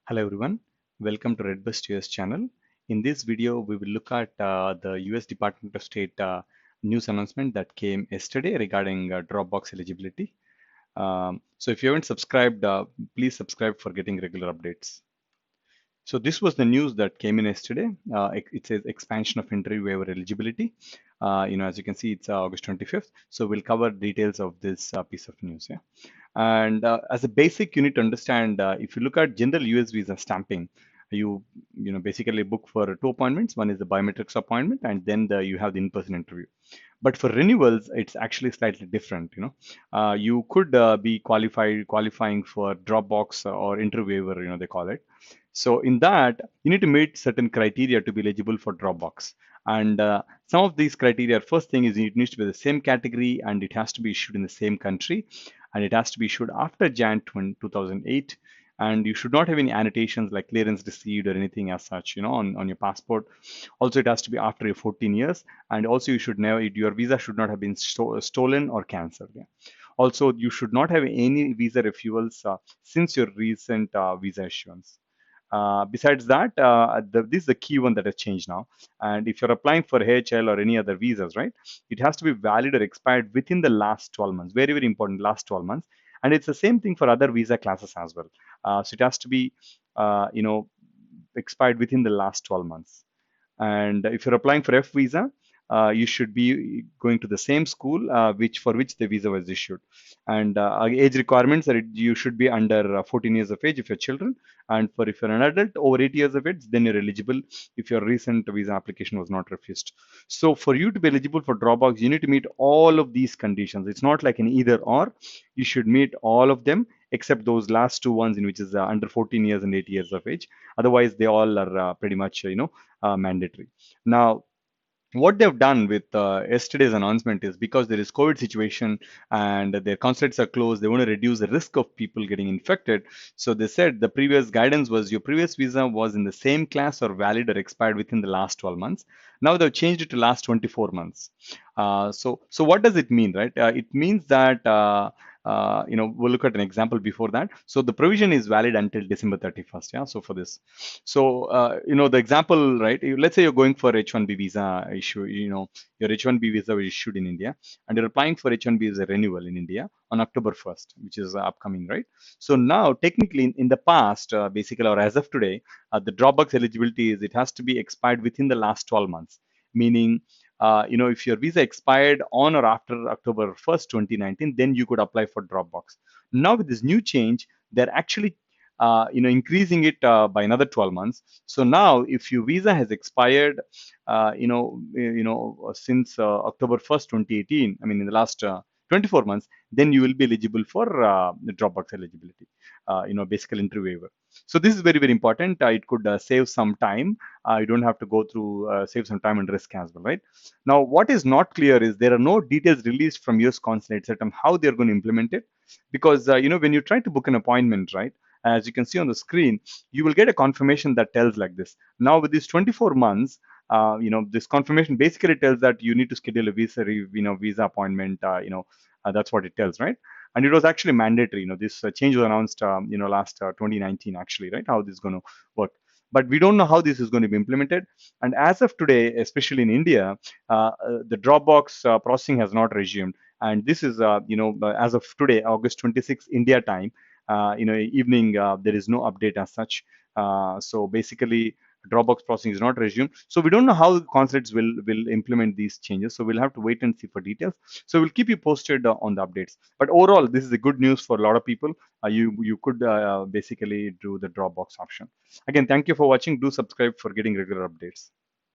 Hello everyone, welcome to Redbust US channel. In this video, we will look at the US Department of State news announcement that came yesterday regarding Dropbox eligibility. So if you haven't subscribed, please subscribe for getting regular updates. So this was the news that came in yesterday. It says expansion of entry waiver eligibility. As you can see, it's August 25th. So we'll cover details of this piece of news. Yeah. And as a basic, you need to understand if you look at general US visa stamping, basically book for two appointments. One is the biometrics appointment, and then you have the in-person interview. But for renewals, it's actually slightly different. You could be qualifying for Dropbox or interview waiver, they call it. So in that, you need to meet certain criteria to be eligible for Dropbox. And some of these criteria, first thing is it needs to be the same category and it has to be issued in the same country and it has to be issued after Jan 2008. And you should not have any annotations like clearance received or anything as such, on your passport. Also, it has to be after your 14 years. And also, you should never, your visa should not have been stolen or cancelled. Yeah. Also, you should not have any visa refusals since your recent visa issuance. Besides that, this is the key one that has changed now. And if you're applying for HL or any other visas, right, it has to be valid or expired within the last 12 months. Very, very important, last 12 months. And it's the same thing for other visa classes as well. So it has to be, expired within the last 12 months. And if you're applying for F visa, you should be going to the same school for which the visa was issued. And age requirements are you should be under 14 years of age if you're children, and if you're an adult over 8 years of age, then you're eligible if your recent visa application was not refused. So for you to be eligible for Dropbox, you need to meet all of these conditions. It's not like an either or. You should meet all of them except those last two ones in which is under 14 years and 8 years of age. Otherwise, they all are pretty much mandatory. Now, what they've done with yesterday's announcement is because there is COVID situation and their consulates are closed, they want to reduce the risk of people getting infected. So they said the previous guidance was your previous visa was in the same class or valid or expired within the last 12 months. Now they've changed it to last 24 months. So what does it mean, right? It means that we'll look at an example before that. So the provision is valid until December 31st. Yeah. So for this, so the example, right? Let's say you're going for H-1B visa issue. Your H-1B visa was issued in India, and you're applying for H-1B as a renewal in India on October 1st, which is upcoming, right? So now, technically, in the past, basically, or as of today, the Dropbox eligibility is it has to be expired within the last 12 months, meaning if your visa expired on or after October 1st, 2019, then you could apply for Dropbox. Now with this new change, they're actually increasing it by another 12 months. So now, if your visa has expired, since October 1st, 2018, I mean, in the last 24 months, then you will be eligible for the Dropbox eligibility, basic entry waiver. So this is very, very important. It could save some time. You don't have to go through, save some time and risk as well, right? Now, what is not clear is there are no details released from US consulates on how they're going to implement it. Because, when you try to book an appointment, right, as you can see on the screen, you will get a confirmation that tells like this. Now, with these 24 months, this confirmation basically tells that you need to schedule a visa appointment. That's what it tells, right? And it was actually mandatory. This change was announced, last 2019, actually, right? How this is going to work. But we don't know how this is going to be implemented. And as of today, especially in India, the Dropbox processing has not resumed. And this is, as of today, August 26th, India time, evening, there is no update as such. So basically, Dropbox processing is not resumed. So we don't know how consulates will implement these changes. So we'll have to wait and see for details. So we'll keep you posted on the updates. But overall, this is a good news for a lot of people. You could basically do the Dropbox option. Again, thank you for watching. Do subscribe for getting regular updates.